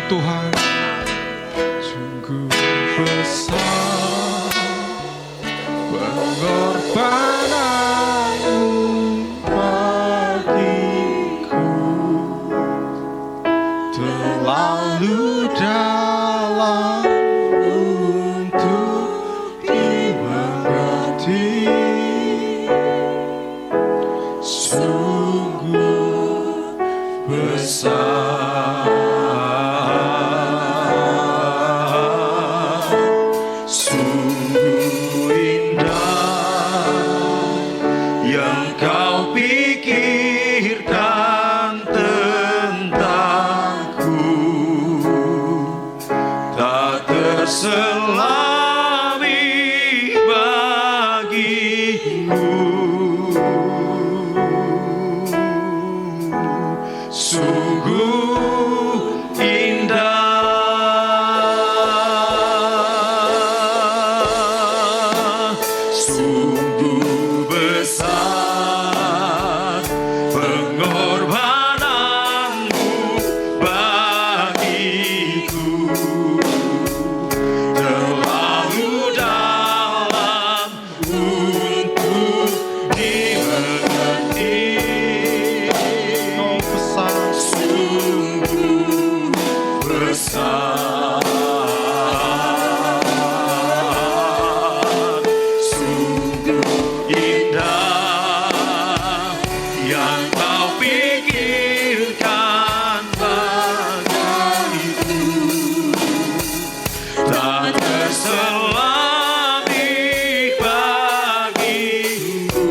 Tuhan sungguh besar, pengorbananmu bagiku terlalu dalam untuk dimengerti. Sungguh besar, sungguh indah yang kau pikirkan tentangku, tak terselami bagimu. Sungguh indah, sungguh besar pengorbananmu bagiku, terlalu dalam untuk dimengerti. Sungguh besar, sungguh indah yang kau pikirkan bagiku, tak terselami bagiku.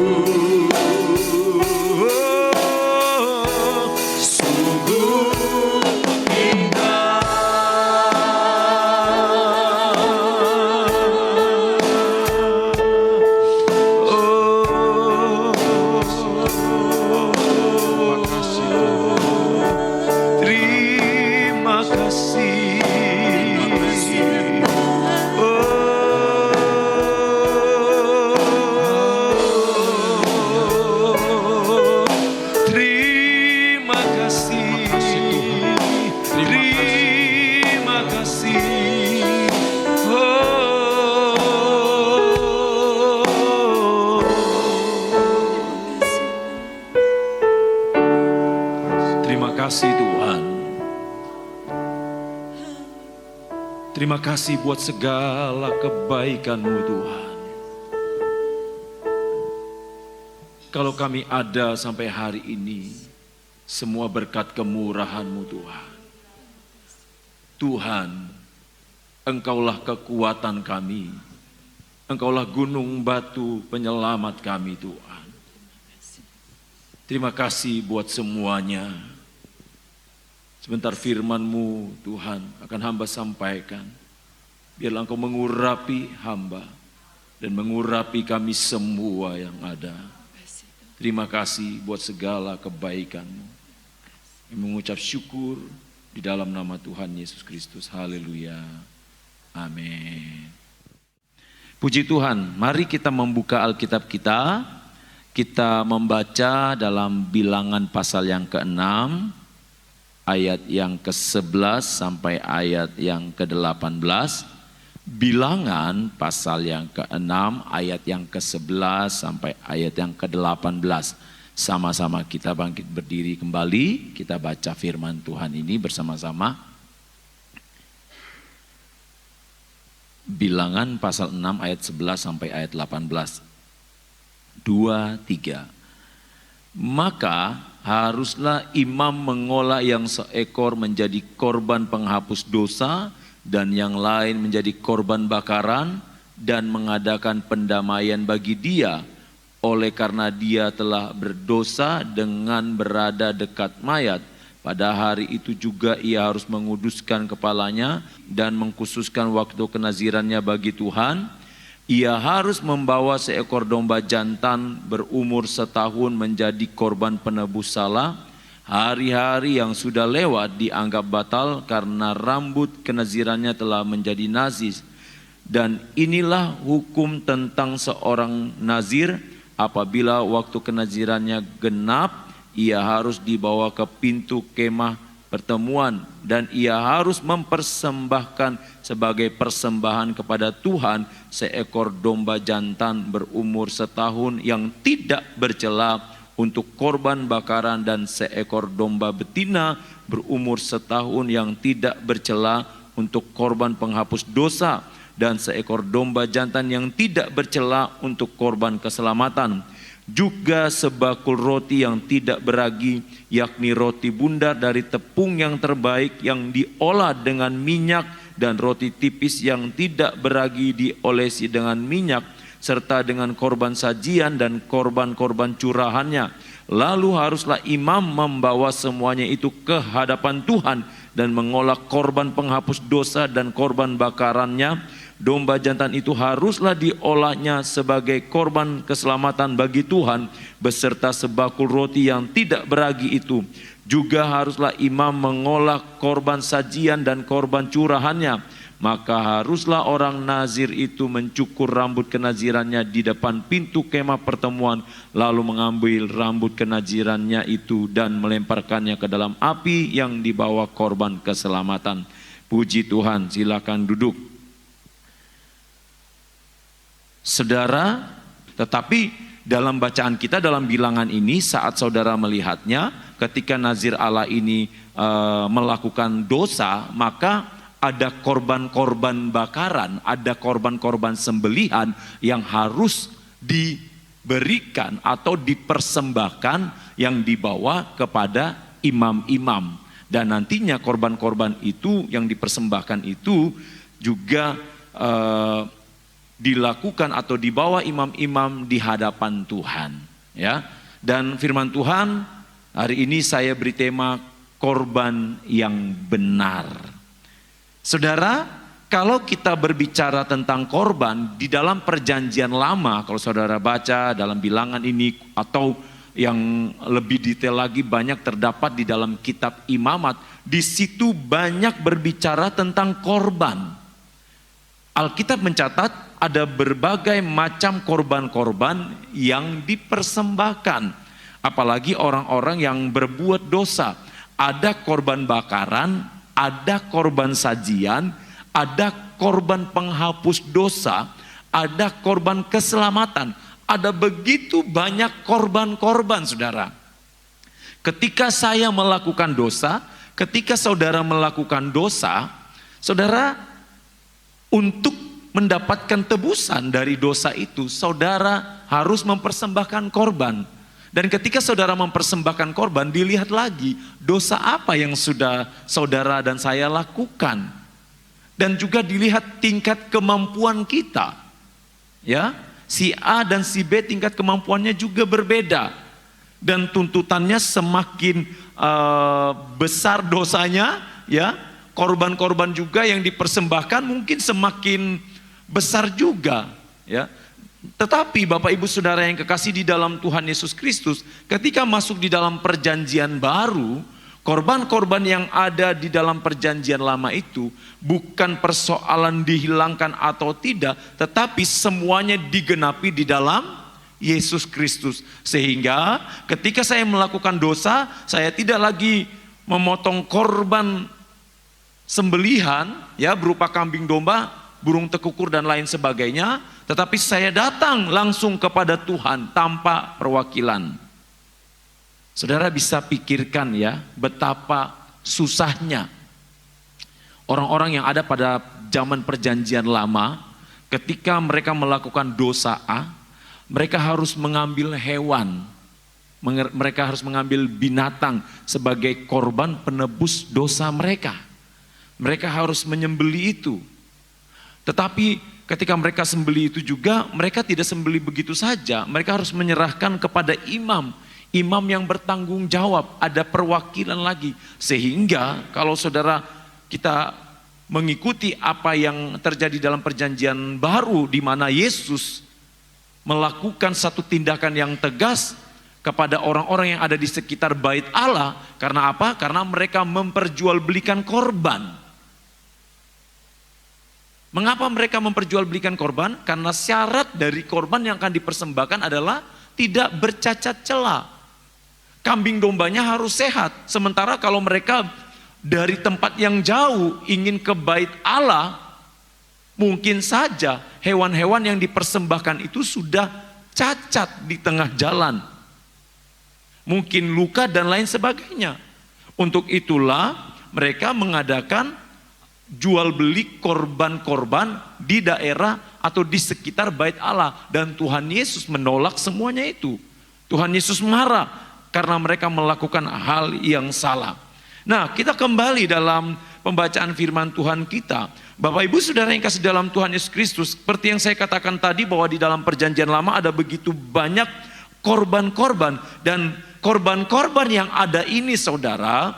Terima kasih Tuhan. Terima kasih buat segala kebaikan-Mu Tuhan. Kalau kami ada sampai hari ini, semua berkat kemurahan-Mu Tuhan. Tuhan, Engkaulah kekuatan kami. Engkaulah gunung batu penyelamat kami Tuhan. Terima kasih buat semuanya. Sebentar firman-Mu Tuhan akan hamba sampaikan. Biarlah Engkau mengurapi hamba dan mengurapi kami semua yang ada. Terima kasih buat segala kebaikan-Mu. Kami mengucap syukur di dalam nama Tuhan Yesus Kristus. Haleluya. Amin. Puji Tuhan, mari kita membuka Alkitab kita. Kita membaca dalam Bilangan pasal yang ke-6, ayat yang ke-11 sampai ayat yang ke-18. Bilangan pasal yang ke-6, ayat yang ke-11 sampai ayat yang ke-18. Sama-sama kita bangkit berdiri kembali, kita baca firman Tuhan ini bersama-sama. Bilangan pasal 6 ayat 11 sampai ayat 18. 2, 3. Maka haruslah imam mengolah yang seekor menjadi korban penghapus dosa dan yang lain menjadi korban bakaran dan mengadakan pendamaian bagi dia oleh karena dia telah berdosa dengan berada dekat mayat. Pada hari itu juga ia harus menguduskan kepalanya dan mengkhususkan waktu kenazirannya bagi Tuhan. Ia harus membawa seekor domba jantan berumur setahun menjadi korban penebus salah. Hari-hari yang sudah lewat dianggap batal karena rambut kenazirannya telah menjadi najis. Dan inilah hukum tentang seorang nazir, apabila waktu kenazirannya genap, ia harus dibawa ke pintu kemah pertemuan, dan ia harus mempersembahkan sebagai persembahan kepada Tuhan seekor domba jantan berumur setahun yang tidak bercela untuk korban bakaran, dan seekor domba betina berumur setahun yang tidak bercela untuk korban penghapus dosa, dan seekor domba jantan yang tidak bercela untuk korban keselamatan. Juga sebakul roti yang tidak beragi, yakni roti bundar dari tepung yang terbaik yang diolah dengan minyak, dan roti tipis yang tidak beragi diolesi dengan minyak, serta dengan korban sajian dan korban-korban curahannya. Lalu haruslah imam membawa semuanya itu ke hadapan Tuhan dan mengolah korban penghapus dosa dan korban bakarannya. Domba jantan itu haruslah diolahnya sebagai korban keselamatan bagi Tuhan, beserta sebakul roti yang tidak beragi itu. Juga haruslah imam mengolah korban sajian dan korban curahannya. Maka haruslah orang nazir itu mencukur rambut kenazirannya di depan pintu kemah pertemuan, lalu mengambil rambut kenazirannya itu dan melemparkannya ke dalam api yang dibawa korban keselamatan. Puji Tuhan, silakan duduk. Saudara, tetapi dalam bacaan kita dalam bilangan ini, saat saudara melihatnya, ketika nazir Allah ini melakukan dosa, maka ada korban-korban bakaran, ada korban-korban sembelihan yang harus diberikan atau dipersembahkan yang dibawa kepada imam-imam. Dan nantinya korban-korban itu yang dipersembahkan itu juga dilakukan atau dibawa imam-imam di hadapan Tuhan, ya. Dan firman Tuhan hari ini saya beri tema korban yang benar. Saudara, kalau kita berbicara tentang korban di dalam perjanjian lama, kalau saudara baca dalam bilangan ini atau yang lebih detail lagi banyak terdapat di dalam kitab Imamat, di situ banyak berbicara tentang korban. Alkitab mencatat ada berbagai macam korban-korban yang dipersembahkan. Apalagi orang-orang yang berbuat dosa. Ada korban bakaran, ada korban sajian, ada korban penghapus dosa, ada korban keselamatan. Ada begitu banyak korban-korban, saudara. Ketika saya melakukan dosa, ketika saudara melakukan dosa, saudara, untuk mendapatkan tebusan dari dosa itu, saudara harus mempersembahkan korban. Dan ketika saudara mempersembahkan korban, dilihat lagi dosa apa yang sudah saudara dan saya lakukan. Dan juga dilihat tingkat kemampuan kita. Ya, si A dan si B tingkat kemampuannya juga berbeda. Dan tuntutannya semakin besar dosanya, ya, korban-korban juga yang dipersembahkan mungkin semakin besar juga, ya. Tetapi Bapak Ibu Saudara yang kekasih di dalam Tuhan Yesus Kristus, ketika masuk di dalam perjanjian baru, korban-korban yang ada di dalam perjanjian lama itu bukan persoalan dihilangkan atau tidak, tetapi semuanya digenapi di dalam Yesus Kristus. Sehingga ketika saya melakukan dosa, saya tidak lagi memotong korban sembelihan, ya, berupa kambing domba, burung tekukur dan lain sebagainya, tetapi saya datang langsung kepada Tuhan tanpa perwakilan. Saudara bisa pikirkan, ya, betapa susahnya orang-orang yang ada pada zaman perjanjian lama. Ketika mereka melakukan dosa A, mereka harus mengambil hewan, mereka harus mengambil binatang sebagai korban penebus dosa mereka. Mereka harus menyembelih itu. Tetapi ketika mereka sembelih itu juga, mereka tidak sembelih begitu saja. Mereka harus menyerahkan kepada imam. Imam yang bertanggung jawab, ada perwakilan lagi. Sehingga kalau saudara kita mengikuti apa yang terjadi dalam perjanjian baru, di mana Yesus melakukan satu tindakan yang tegas kepada orang-orang yang ada di sekitar bait Allah. Karena apa? Karena mereka memperjualbelikan korban. Mengapa mereka memperjualbelikan korban? Karena syarat dari korban yang akan dipersembahkan adalah tidak bercacat celah. Kambing dombanya harus sehat. Sementara kalau mereka dari tempat yang jauh ingin ke bait Allah, mungkin saja hewan-hewan yang dipersembahkan itu sudah cacat di tengah jalan. Mungkin luka dan lain sebagainya. Untuk itulah mereka mengadakan jual beli korban-korban di daerah atau di sekitar bait Allah. Dan Tuhan Yesus menolak semuanya itu. Tuhan Yesus marah karena mereka melakukan hal yang salah. Nah, kita kembali dalam pembacaan firman Tuhan kita. Bapak Ibu Saudara yang kasih dalam Tuhan Yesus Kristus, seperti yang saya katakan tadi bahwa di dalam perjanjian lama ada begitu banyak korban-korban, dan korban-korban yang ada ini saudara,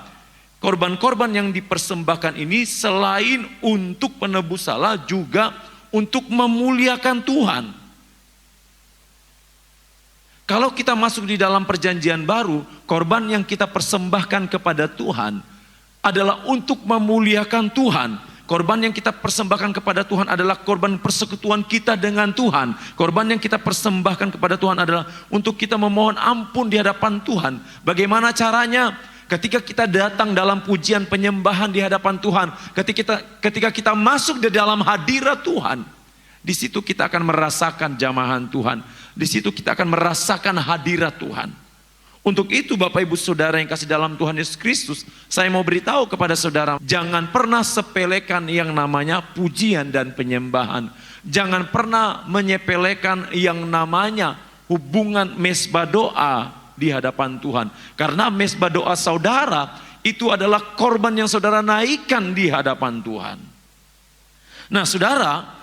korban-korban yang dipersembahkan ini selain untuk penebus salah juga untuk memuliakan Tuhan. Kalau kita masuk di dalam perjanjian baru, korban yang kita persembahkan kepada Tuhan adalah untuk memuliakan Tuhan. Korban yang kita persembahkan kepada Tuhan adalah korban persekutuan kita dengan Tuhan. Korban yang kita persembahkan kepada Tuhan adalah untuk kita memohon ampun di hadapan Tuhan. Bagaimana caranya? Ketika kita datang dalam pujian penyembahan di hadapan Tuhan, ketika kita masuk di dalam hadirat Tuhan, di situ kita akan merasakan jamahan Tuhan. Di situ kita akan merasakan hadirat Tuhan. Untuk itu Bapak Ibu Saudara yang kasih dalam Tuhan Yesus Kristus, saya mau beritahu kepada saudara, jangan pernah sepelekan yang namanya pujian dan penyembahan. Jangan pernah menyepelekan yang namanya hubungan mesbah doa di hadapan Tuhan. Karena mesbah doa saudara itu adalah korban yang saudara naikkan di hadapan Tuhan. Nah saudara,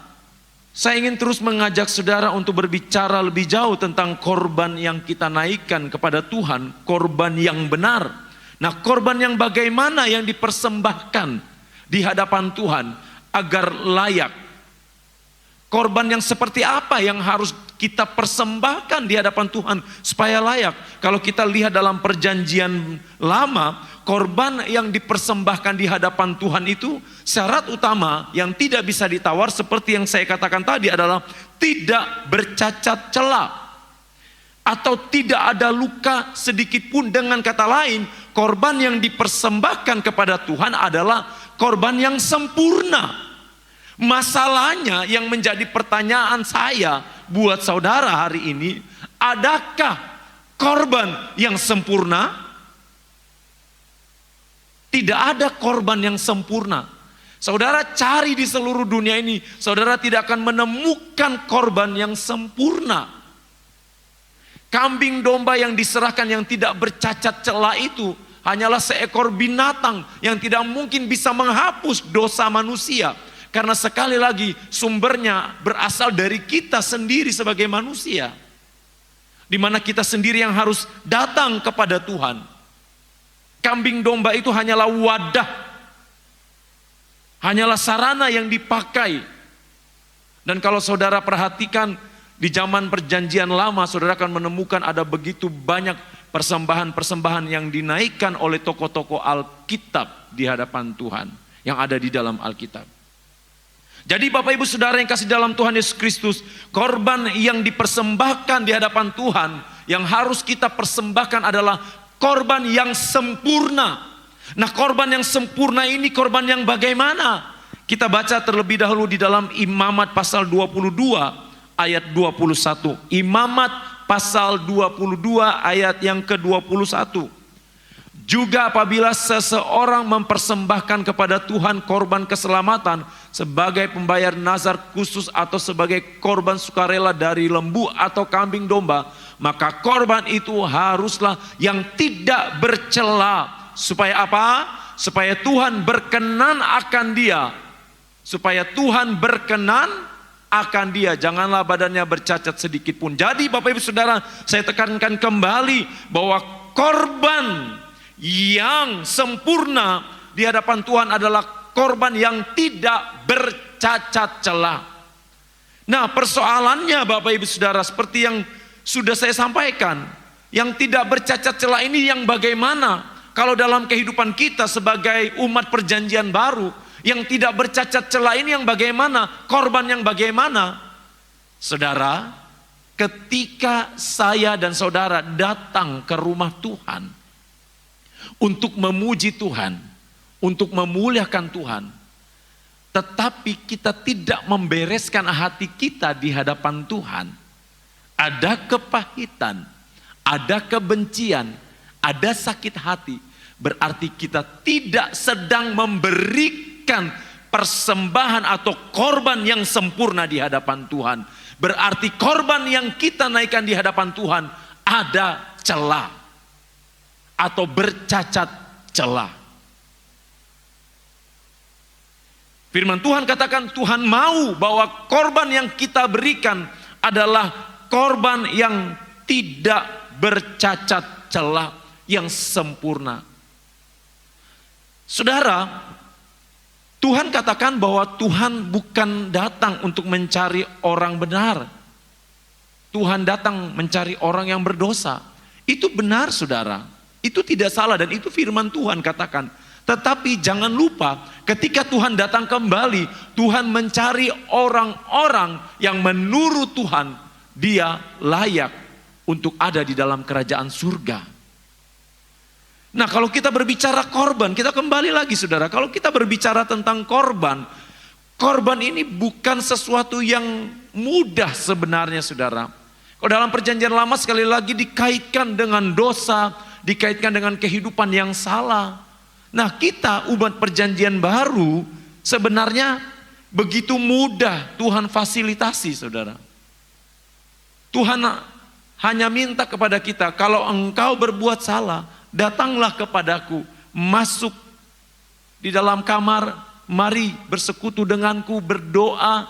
saya ingin terus mengajak saudara untuk berbicara lebih jauh tentang korban yang kita naikkan kepada Tuhan, korban yang benar. Nah, korban yang bagaimana yang dipersembahkan di hadapan Tuhan agar layak? Korban yang seperti apa yang harus kita persembahkan di hadapan Tuhan supaya layak? Kalau kita lihat dalam perjanjian lama, korban yang dipersembahkan di hadapan Tuhan itu syarat utama yang tidak bisa ditawar seperti yang saya katakan tadi adalah tidak bercacat celah atau tidak ada luka sedikit pun. Dengan kata lain, korban yang dipersembahkan kepada Tuhan adalah korban yang sempurna. Masalahnya yang menjadi pertanyaan saya buat saudara hari ini, adakah korban yang sempurna? Tidak ada korban yang sempurna. Saudara cari di seluruh dunia ini, saudara tidak akan menemukan korban yang sempurna. Kambing domba yang diserahkan yang tidak bercacat celah itu hanyalah seekor binatang yang tidak mungkin bisa menghapus dosa manusia. Karena sekali lagi sumbernya berasal dari kita sendiri sebagai manusia. Di mana kita sendiri yang harus datang kepada Tuhan. Kambing domba itu hanyalah wadah, hanyalah sarana yang dipakai. Dan kalau saudara perhatikan di zaman perjanjian lama, saudara akan menemukan ada begitu banyak persembahan-persembahan yang dinaikkan oleh tokoh-tokoh Alkitab di hadapan Tuhan, yang ada di dalam Alkitab. Jadi Bapak Ibu Saudara yang kasih dalam Tuhan Yesus Kristus, korban yang dipersembahkan di hadapan Tuhan, yang harus kita persembahkan adalah korban yang sempurna. Nah, korban yang sempurna ini korban yang bagaimana? Kita baca terlebih dahulu di dalam Imamat pasal 22 ayat 21. Imamat pasal 22 ayat yang ke-21. Juga apabila seseorang mempersembahkan kepada Tuhan korban keselamatan sebagai pembayar nazar khusus atau sebagai korban sukarela dari lembu atau kambing domba, maka korban itu haruslah yang tidak bercela. Supaya apa? Supaya Tuhan berkenan akan dia. Supaya Tuhan berkenan akan dia. Janganlah badannya bercacat sedikit pun. Jadi Bapak Ibu Saudara, saya tekankan kembali bahwa korban yang sempurna di hadapan Tuhan adalah korban yang tidak bercacat celah. Nah, persoalannya Bapak Ibu Saudara, seperti yang sudah saya sampaikan, yang tidak bercacat celah ini yang bagaimana? Kalau dalam kehidupan kita sebagai umat perjanjian baru, yang tidak bercacat celah ini yang bagaimana? Korban yang bagaimana? Saudara, ketika saya dan saudara datang ke rumah Tuhan untuk memuji Tuhan, untuk memuliakan Tuhan, tetapi kita tidak membereskan hati kita di hadapan Tuhan, ada kepahitan, ada kebencian, ada sakit hati, berarti kita tidak sedang memberikan persembahan atau korban yang sempurna di hadapan Tuhan. Berarti korban yang kita naikkan di hadapan Tuhan ada celah atau bercacat celah. Firman Tuhan katakan Tuhan mau bahwa korban yang kita berikan adalah korban yang tidak bercacat celah, yang sempurna. Saudara, Tuhan katakan bahwa Tuhan bukan datang untuk mencari orang benar. Tuhan datang mencari orang yang berdosa. Itu benar saudara, itu tidak salah dan itu firman Tuhan katakan. Tetapi jangan lupa ketika Tuhan datang kembali, Tuhan mencari orang-orang yang menurut Tuhan dia layak untuk ada di dalam kerajaan surga. Nah kalau kita berbicara korban, kita kembali lagi saudara, kalau kita berbicara tentang korban, korban ini bukan sesuatu yang mudah sebenarnya saudara. Kalau dalam perjanjian lama sekali lagi dikaitkan dengan dosa, dikaitkan dengan kehidupan yang salah. Nah kita umat perjanjian baru sebenarnya begitu mudah Tuhan fasilitasi saudara. Tuhan hanya minta kepada kita, kalau engkau berbuat salah, datanglah kepadaku, masuk di dalam kamar, mari bersekutu denganku, berdoa.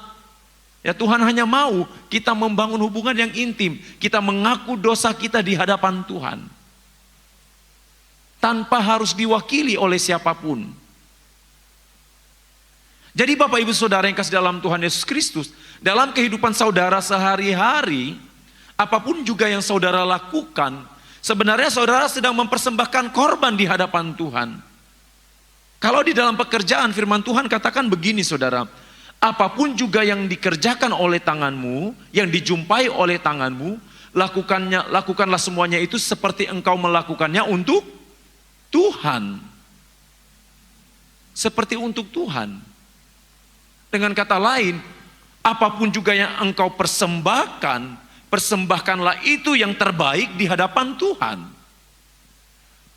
Ya Tuhan hanya mau kita membangun hubungan yang intim, kita mengaku dosa kita di hadapan Tuhan. Tanpa harus diwakili oleh siapapun. Jadi Bapak Ibu Saudara yang kasih dalam Tuhan Yesus Kristus, dalam kehidupan saudara sehari-hari, apapun juga yang saudara lakukan, sebenarnya saudara sedang mempersembahkan korban di hadapan Tuhan. Kalau di dalam pekerjaan firman Tuhan katakan begini saudara, apapun juga yang dikerjakan oleh tanganmu, yang dijumpai oleh tanganmu, lakukanlah semuanya itu seperti engkau melakukannya untuk Tuhan. Seperti untuk Tuhan. Dengan kata lain, apapun juga yang engkau persembahkan, persembahkanlah itu yang terbaik di hadapan Tuhan.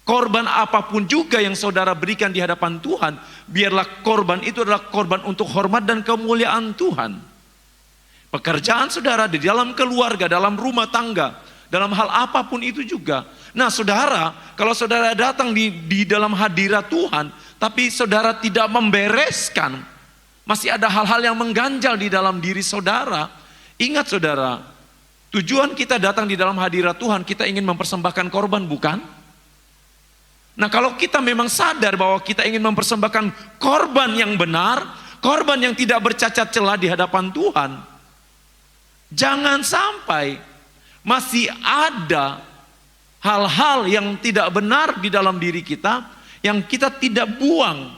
Korban apapun juga yang saudara berikan di hadapan Tuhan, biarlah korban itu adalah korban untuk hormat dan kemuliaan Tuhan. Pekerjaan saudara di dalam keluarga, dalam rumah tangga, dalam hal apapun itu juga. Nah saudara, kalau saudara datang di dalam hadirat Tuhan, tapi saudara tidak membereskan, masih ada hal-hal yang mengganjal di dalam diri saudara. Ingat saudara, tujuan kita datang di dalam hadirat Tuhan, kita ingin mempersembahkan korban, bukan? Nah kalau kita memang sadar bahwa kita ingin mempersembahkan korban yang benar, korban yang tidak bercacat celah di hadapan Tuhan, jangan sampai masih ada hal-hal yang tidak benar di dalam diri kita yang kita tidak buang.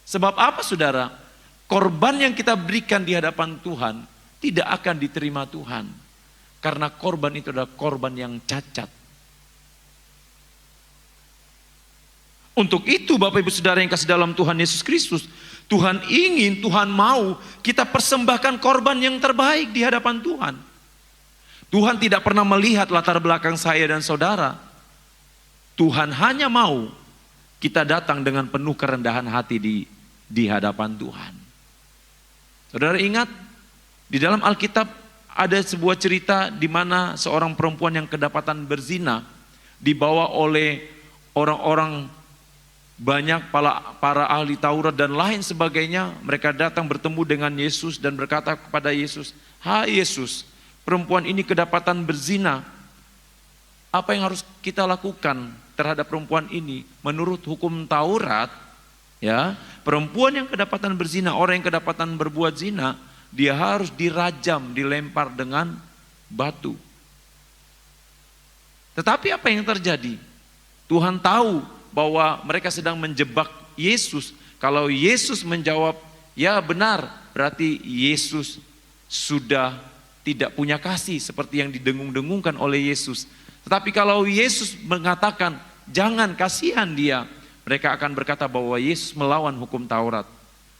Sebab apa saudara? Korban yang kita berikan di hadapan Tuhan tidak akan diterima Tuhan. Karena korban itu adalah korban yang cacat. Untuk itu Bapak Ibu Saudara yang kasih dalam Tuhan Yesus Kristus, Tuhan ingin, Tuhan mau kita persembahkan korban yang terbaik di hadapan Tuhan. Tuhan tidak pernah melihat latar belakang saya dan saudara. Tuhan hanya mau kita datang dengan penuh kerendahan hati di hadapan Tuhan. Saudara ingat, di dalam Alkitab ada sebuah cerita di mana seorang perempuan yang kedapatan berzina dibawa oleh orang-orang banyak, para ahli Taurat dan lain sebagainya. Mereka datang bertemu dengan Yesus dan berkata kepada Yesus, "Hai Yesus, perempuan ini kedapatan berzina. Apa yang harus kita lakukan terhadap perempuan ini?" Menurut hukum Taurat, ya, perempuan yang kedapatan berzina, orang yang kedapatan berbuat zina, dia harus dirajam, dilempar dengan batu. Tetapi apa yang terjadi? Tuhan tahu bahwa mereka sedang menjebak Yesus. Kalau Yesus menjawab, ya benar, berarti Yesus sudah tidak punya kasih seperti yang didengung-dengungkan oleh Yesus. Tetapi kalau Yesus mengatakan, jangan, kasihan dia, Mereka akan berkata bahwa Yesus melawan hukum Taurat.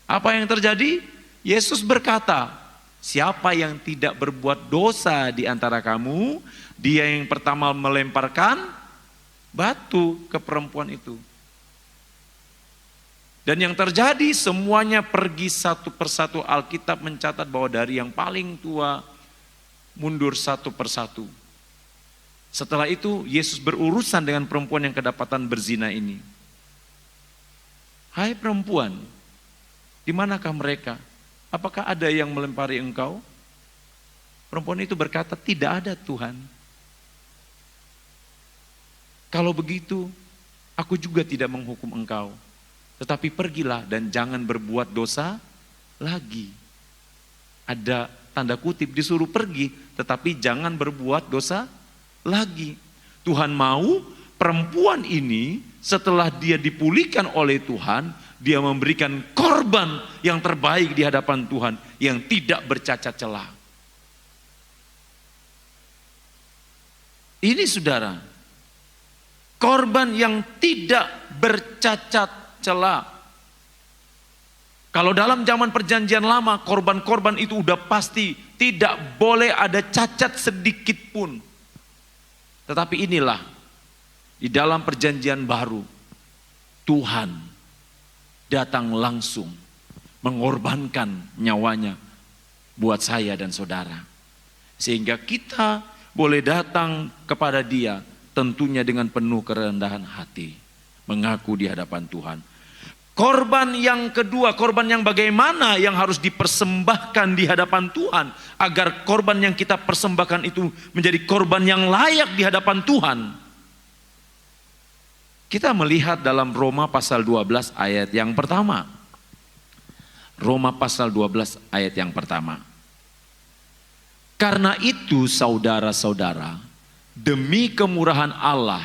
Apa yang terjadi? Yesus berkata, siapa yang tidak berbuat dosa di antara kamu, dia yang pertama melemparkan batu ke perempuan itu. Dan yang terjadi semuanya pergi satu persatu. Alkitab mencatat bahwa dari yang paling tua mundur satu persatu. Setelah itu Yesus berurusan dengan perempuan yang kedapatan berzina ini. Hai perempuan, di manakah mereka? Apakah ada yang melempari engkau? Perempuan itu berkata, tidak ada Tuhan. Kalau begitu, aku juga tidak menghukum engkau. Tetapi pergilah dan jangan berbuat dosa lagi. Ada tanda kutip disuruh pergi, tetapi jangan berbuat dosa lagi. Tuhan mau perempuan ini setelah dia dipulihkan oleh Tuhan, dia memberikan korban yang terbaik di hadapan Tuhan yang tidak bercacat celah. Ini saudara, korban yang tidak bercacat celah. Kalau dalam zaman perjanjian lama, korban-korban itu udah pasti tidak boleh ada cacat sedikit pun. Tetapi inilah, di dalam perjanjian baru, Tuhan datang langsung mengorbankan nyawanya buat saya dan saudara. Sehingga kita boleh datang kepada Dia tentunya dengan penuh kerendahan hati, mengaku di hadapan Tuhan. Korban yang kedua, korban yang bagaimana yang harus dipersembahkan di hadapan Tuhan agar korban yang kita persembahkan itu menjadi korban yang layak di hadapan Tuhan. Kita melihat dalam Roma pasal 12 ayat yang pertama. Roma pasal 12 ayat yang pertama. Karena itu saudara-saudara, demi kemurahan Allah,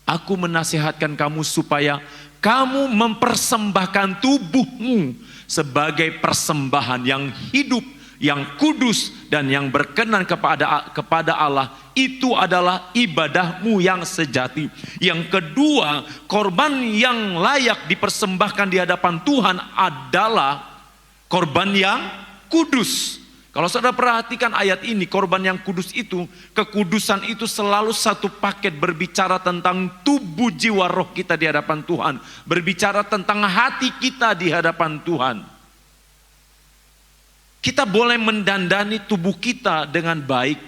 aku menasihatkan kamu supaya kamu mempersembahkan tubuhmu sebagai persembahan yang hidup, yang kudus, dan yang berkenan kepada Allah. Itu adalah ibadahmu yang sejati. Yang kedua, korban yang layak dipersembahkan di hadapan Tuhan adalah korban yang kudus. Kalau saudara perhatikan ayat ini, korban yang kudus itu, kekudusan itu selalu satu paket berbicara tentang tubuh jiwa roh kita di hadapan Tuhan. Berbicara tentang hati kita di hadapan Tuhan. Kita boleh mendandani tubuh kita dengan baik.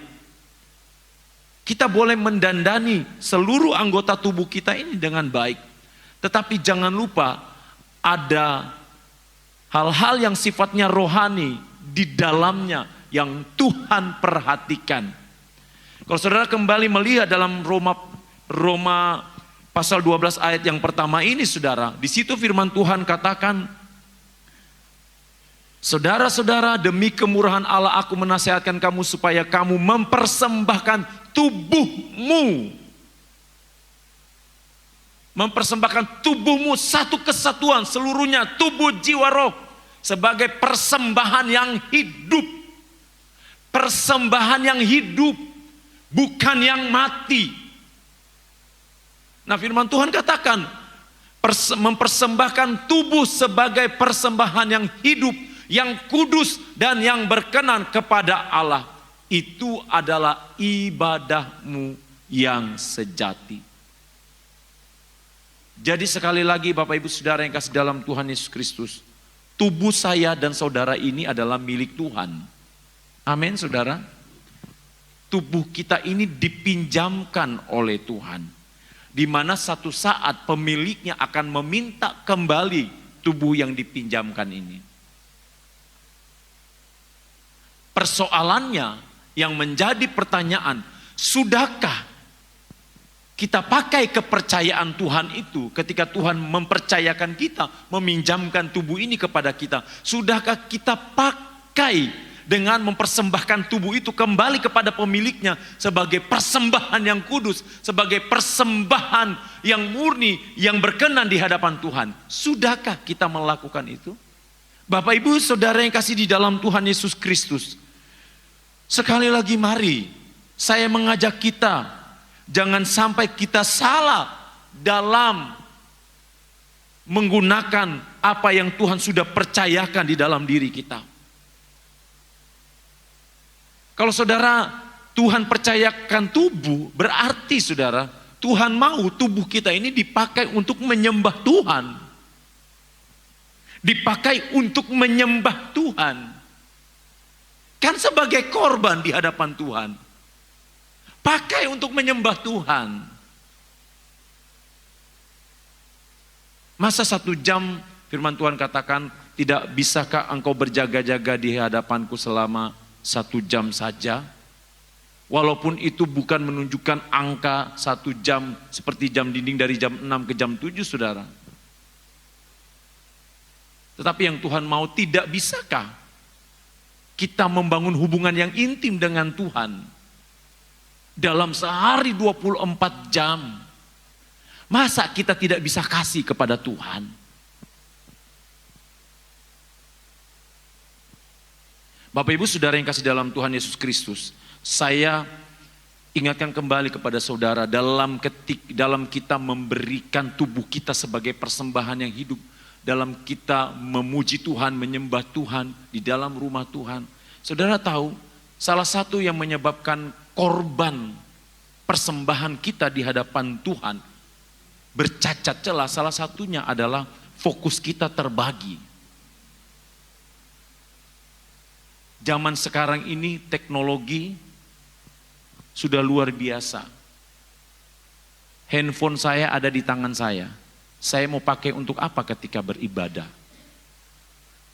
Kita boleh mendandani seluruh anggota tubuh kita ini dengan baik. Tetapi jangan lupa ada hal-hal yang sifatnya rohani di dalamnya yang Tuhan perhatikan. Kalau saudara kembali melihat dalam Roma pasal 12 ayat yang pertama ini saudara, di situ firman Tuhan katakan, saudara-saudara, demi kemurahan Allah aku menasihatkan kamu supaya kamu mempersembahkan tubuhmu. Mempersembahkan tubuhmu satu kesatuan seluruhnya, tubuh jiwa roh, sebagai persembahan yang hidup. Persembahan yang hidup, bukan yang mati. Nah firman Tuhan katakan, mempersembahkan tubuh sebagai persembahan yang hidup, yang kudus, dan yang berkenan kepada Allah. Itu adalah ibadahmu yang sejati. Jadi sekali lagi Bapak Ibu Saudara yang kasih dalam Tuhan Yesus Kristus, tubuh saya dan saudara ini adalah milik Tuhan. Amin saudara. Tubuh kita ini dipinjamkan oleh Tuhan. Di mana satu saat pemiliknya akan meminta kembali tubuh yang dipinjamkan ini. Persoalannya yang menjadi pertanyaan, sudahkah kita pakai kepercayaan Tuhan itu ketika Tuhan mempercayakan kita, meminjamkan tubuh ini kepada kita? Sudahkah kita pakai dengan mempersembahkan tubuh itu kembali kepada pemiliknya sebagai persembahan yang kudus, sebagai persembahan yang murni, yang berkenan di hadapan Tuhan? Sudahkah kita melakukan itu? Bapak Ibu Saudara yang kasih di dalam Tuhan Yesus Kristus, sekali lagi mari saya mengajak kita, jangan sampai kita salah dalam menggunakan apa yang Tuhan sudah percayakan di dalam diri kita. Kalau saudara Tuhan percayakan tubuh, berarti saudara Tuhan mau tubuh kita ini dipakai untuk menyembah Tuhan. Dipakai untuk menyembah Tuhan. Kan sebagai korban di hadapan Tuhan. Pakai untuk menyembah Tuhan. Masa 1 jam firman Tuhan katakan, tidak bisakah engkau berjaga-jaga di hadapanku selama 1 jam saja? Walaupun itu bukan menunjukkan angka 1 jam seperti jam dinding dari jam 6 ke jam 7 saudara. Tetapi yang Tuhan mau, tidak bisakah kita membangun hubungan yang intim dengan Tuhan dalam sehari 24 jam? Masa kita tidak bisa kasih kepada Tuhan? Bapak Ibu Saudara yang kasih dalam Tuhan Yesus Kristus, saya ingatkan kembali kepada saudara dalam kita memberikan tubuh kita sebagai persembahan yang hidup, dalam kita memuji Tuhan, menyembah Tuhan di dalam rumah Tuhan. Saudara tahu, salah satu yang menyebabkan korban persembahan kita di hadapan Tuhan bercacat celah, salah satunya adalah fokus kita terbagi. Zaman sekarang ini teknologi sudah luar biasa. Handphone saya ada di tangan saya. Saya mau pakai untuk apa ketika beribadah?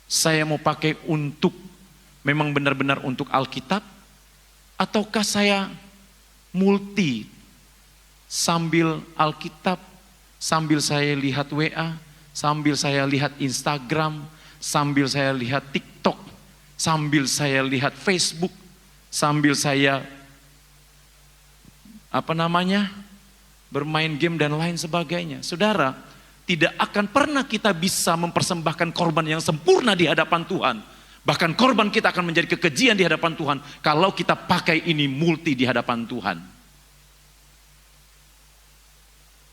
Saya mau pakai untuk memang benar-benar untuk Alkitab? Ataukah saya multi sambil Alkitab, sambil saya lihat WA, sambil saya lihat Instagram, sambil saya lihat TikTok, sambil saya lihat Facebook, sambil saya bermain game dan lain sebagainya. Saudara, tidak akan pernah kita bisa mempersembahkan korban yang sempurna di hadapan Tuhan. Bahkan korban kita akan menjadi kekejian di hadapan Tuhan kalau kita pakai ini multi di hadapan Tuhan.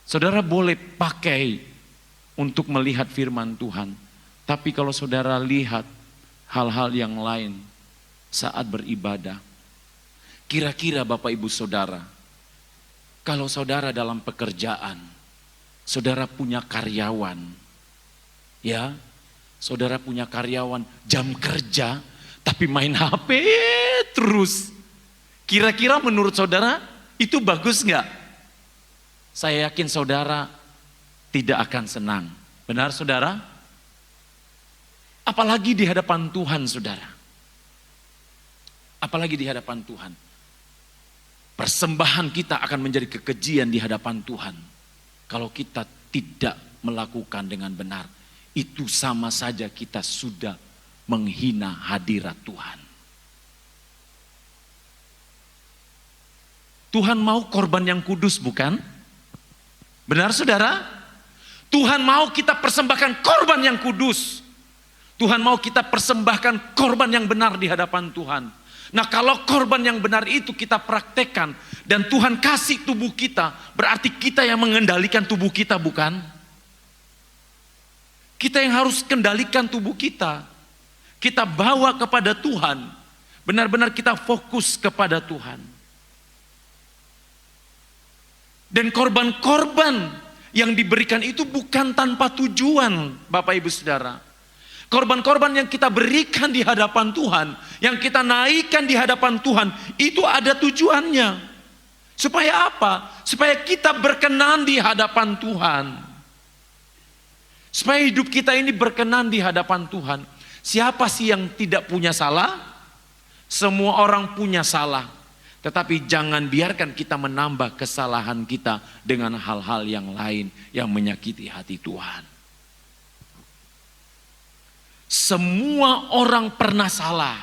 Saudara boleh pakai untuk melihat firman Tuhan, tapi kalau saudara lihat hal-hal yang lain saat beribadah, kira-kira Bapak Ibu Saudara, kalau saudara dalam pekerjaan, saudara punya karyawan, ya, saudara punya karyawan jam kerja, tapi main HP terus. Kira-kira menurut saudara itu bagus nggak? Saya yakin saudara tidak akan senang. Benar saudara? Apalagi di hadapan Tuhan saudara. Apalagi di hadapan Tuhan. Persembahan kita akan menjadi kekejian di hadapan Tuhan. Kalau kita tidak melakukan dengan benar, itu sama saja kita sudah menghina hadirat Tuhan. Tuhan mau korban yang kudus, bukan? Benar saudara? Tuhan mau kita persembahkan korban yang kudus. Tuhan mau kita persembahkan korban yang benar di hadapan Tuhan. Nah, kalau korban yang benar itu kita praktekkan dan Tuhan kasih tubuh kita, berarti kita yang mengendalikan tubuh kita, bukan? Kita yang harus kendalikan tubuh kita. Kita bawa kepada Tuhan. Benar-benar kita fokus kepada Tuhan. Dan korban-korban yang diberikan itu bukan tanpa tujuan, Bapak Ibu Saudara. Korban-korban yang kita berikan di hadapan Tuhan, yang kita naikkan di hadapan Tuhan, itu ada tujuannya. Supaya apa? Supaya kita berkenan di hadapan Tuhan. Supaya hidup kita ini berkenan di hadapan Tuhan. Siapa sih yang tidak punya salah? Semua orang punya salah. Tetapi jangan biarkan kita menambah kesalahan kita dengan hal-hal yang lain yang menyakiti hati Tuhan. Semua orang pernah salah,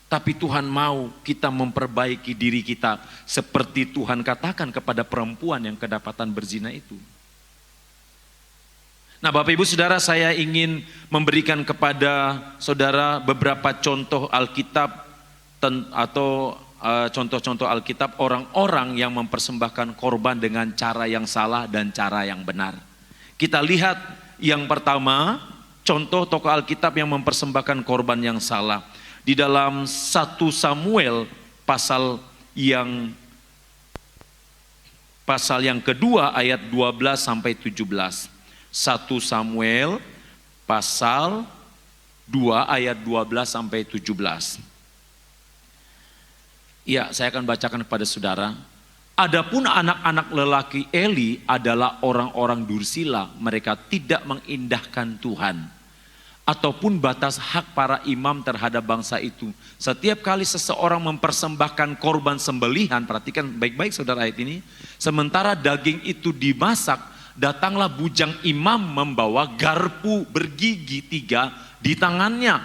tapi Tuhan mau kita memperbaiki diri kita seperti Tuhan katakan kepada perempuan yang kedapatan berzina itu. Nah, Bapak Ibu Saudara, saya ingin memberikan kepada saudara beberapa contoh Alkitab atau contoh-contoh Alkitab orang-orang yang mempersembahkan korban dengan cara yang salah dan cara yang benar. Kita lihat yang pertama, contoh tokoh Alkitab yang mempersembahkan korban yang salah. Di dalam 1 Samuel pasal yang kedua ayat 12 sampai 17. 1 Samuel pasal 2 ayat 12 sampai 17. Ya, saya akan bacakan kepada saudara. Adapun anak-anak lelaki Eli adalah orang-orang dursila, mereka tidak mengindahkan Tuhan ataupun batas hak para imam terhadap bangsa itu. Setiap kali seseorang mempersembahkan korban sembelihan, perhatikan baik-baik saudara ayat ini, sementara daging itu dimasak, datanglah bujang imam membawa garpu bergigi 3 di tangannya.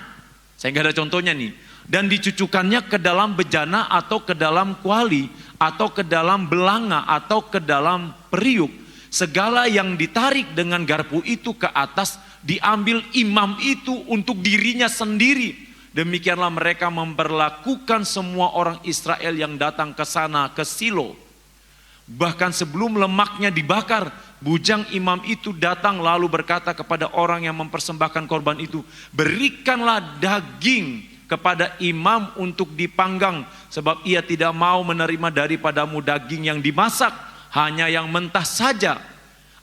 Saya nggak ada contohnya nih. Dan dicucukannya ke dalam bejana atau ke dalam kuali atau ke dalam belanga atau ke dalam periuk. Segala yang ditarik dengan garpu itu ke atas diambil imam itu untuk dirinya sendiri. Demikianlah mereka memperlakukan semua orang Israel yang datang ke sana, ke Silo. Bahkan sebelum lemaknya dibakar, bujang imam itu datang lalu berkata kepada orang yang mempersembahkan korban itu, berikanlah daging kepada imam untuk dipanggang, sebab ia tidak mau menerima daripadamu daging yang dimasak, hanya yang mentah saja.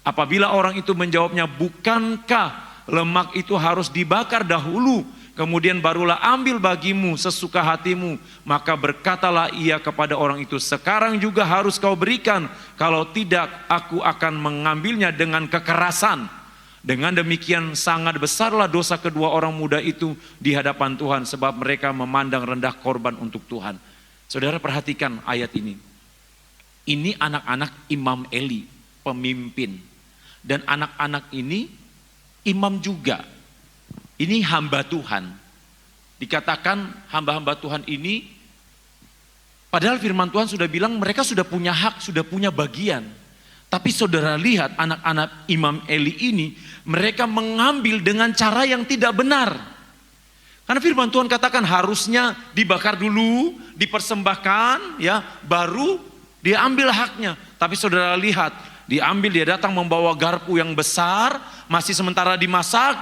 Apabila orang itu menjawabnya, bukankah lemak itu harus dibakar dahulu, kemudian barulah ambil bagimu sesuka hatimu, maka berkatalah ia kepada orang itu, sekarang juga harus kau berikan, kalau tidak aku akan mengambilnya dengan kekerasan. Dengan demikian sangat besarlah dosa kedua orang muda itu di hadapan Tuhan, sebab mereka memandang rendah korban untuk Tuhan. Saudara perhatikan ayat ini. Ini anak-anak Imam Eli, pemimpin. Dan anak-anak ini imam juga. Ini hamba Tuhan. Dikatakan hamba-hamba Tuhan ini, padahal firman Tuhan sudah bilang mereka sudah punya hak, sudah punya bagian. Tapi saudara lihat anak-anak Imam Eli ini, mereka mengambil dengan cara yang tidak benar. Karena firman Tuhan katakan harusnya dibakar dulu, dipersembahkan, ya, baru diambil haknya. Tapi saudara lihat, diambil, dia datang membawa garpu yang besar, masih sementara dimasak,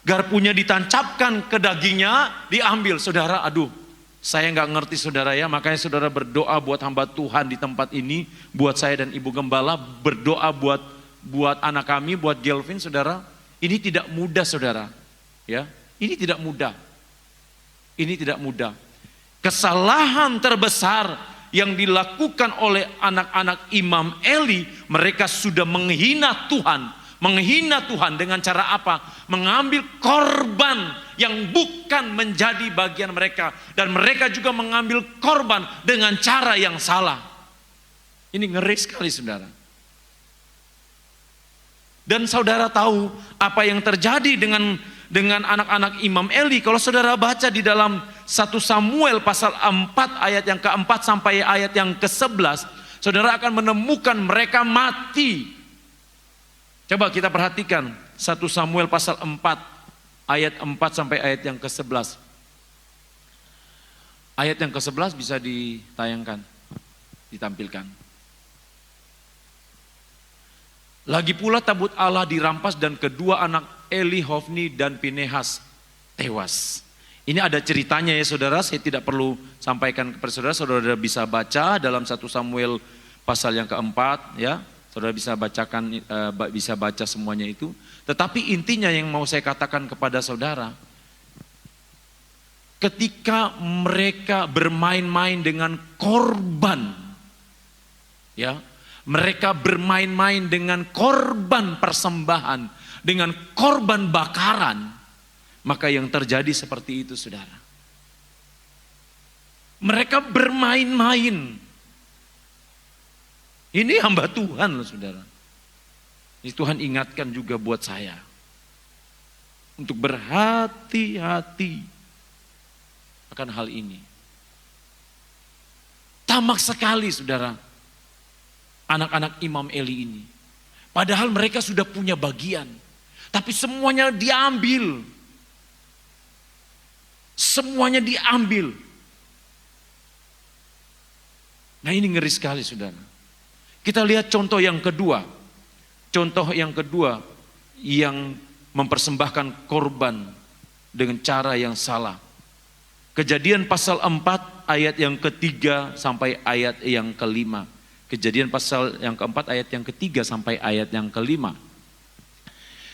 garpunya ditancapkan ke dagingnya, diambil. Saudara, aduh, saya nggak ngerti saudara ya, makanya saudara berdoa buat hamba Tuhan di tempat ini, buat saya dan Ibu Gembala, berdoa buat anak kami, buat Gelvin, saudara. Ini tidak mudah saudara, ya, ini tidak mudah, ini tidak mudah. Kesalahan terbesar yang dilakukan oleh anak-anak Imam Eli, mereka sudah menghina Tuhan. Menghina Tuhan dengan cara apa? Mengambil korban yang bukan menjadi bagian mereka. Dan mereka juga mengambil korban dengan cara yang salah. Ini ngeri sekali saudara. Dan saudara tahu apa yang terjadi dengan anak-anak Imam Eli. Kalau saudara baca di dalam 1 Samuel pasal 4 ayat yang ke-4 sampai ayat yang ke-11, saudara akan menemukan mereka mati. Coba kita perhatikan 1 Samuel pasal 4 ayat 4 sampai ayat yang ke-11. Ayat yang ke-11 bisa ditayangkan, ditampilkan. Lagi pula tabut Allah dirampas dan kedua anak Eli, Hofni dan Pinehas tewas. Ini ada ceritanya ya saudara, saya tidak perlu sampaikan kepada saudara, saudara bisa baca dalam 1 Samuel pasal yang ke-4 ya. Saudara bisa bacakan, bisa baca semuanya itu. Tetapi intinya yang mau saya katakan kepada saudara, ketika mereka bermain-main dengan korban, ya, mereka bermain-main dengan korban persembahan, dengan korban bakaran, maka yang terjadi seperti itu saudara. Mereka bermain-main. Ini hamba Tuhan loh saudara. Ini Tuhan ingatkan juga buat saya. Untuk berhati-hati akan hal ini. Tamak sekali saudara. Anak-anak Imam Eli ini. Padahal mereka sudah punya bagian. Tapi semuanya diambil. Semuanya diambil. Nah ini ngeri sekali saudara. Kita lihat contoh yang kedua. Contoh yang kedua yang mempersembahkan korban dengan cara yang salah. Kejadian pasal 4 ayat yang ketiga sampai ayat yang kelima. Kejadian pasal yang keempat ayat yang ketiga sampai ayat yang kelima.